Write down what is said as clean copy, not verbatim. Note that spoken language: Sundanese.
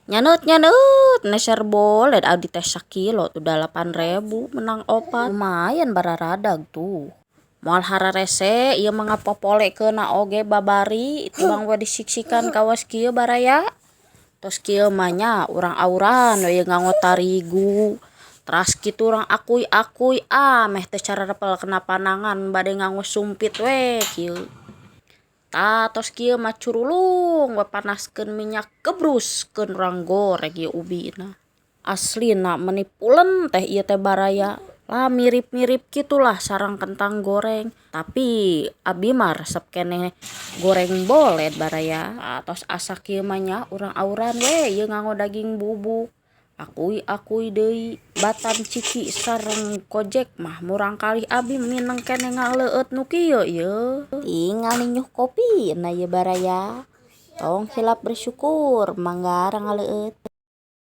Nyanut neserbol dan audi teh sakilo tuh 8.000 menang opat lumayan bararadag tuh. Moal hararese ieu mangga popole keuna oge babari itu bang we disiksikan kawas kieu baraya. Tos kieu mah nya urang auran we nganggo tarigu. Teras kitu urang akui meh teu cararepel kena panangan bade nganggo sumpit we kieu. Tos kieu mah curulung we panaskeun minyak gebruskeun urang goreng ieu ubina. Aslina meuni pulen teh ieu teh baraya. Lah mirip-mirip gitulah sareng kentang goreng. Tapi abi mah resep keneh goreng bolet baraya. Tos asa kieu mah nya urang auran we ieu nganggo daging bubuk. Akui deui Batam Ciki sareng Kojek mah murangkalih abi mineng keneh ngaleueut nu kieu ieu. Tinggal ninyuh kopina ieu baraya. Tong hilap bersyukur mangga ngaleueut.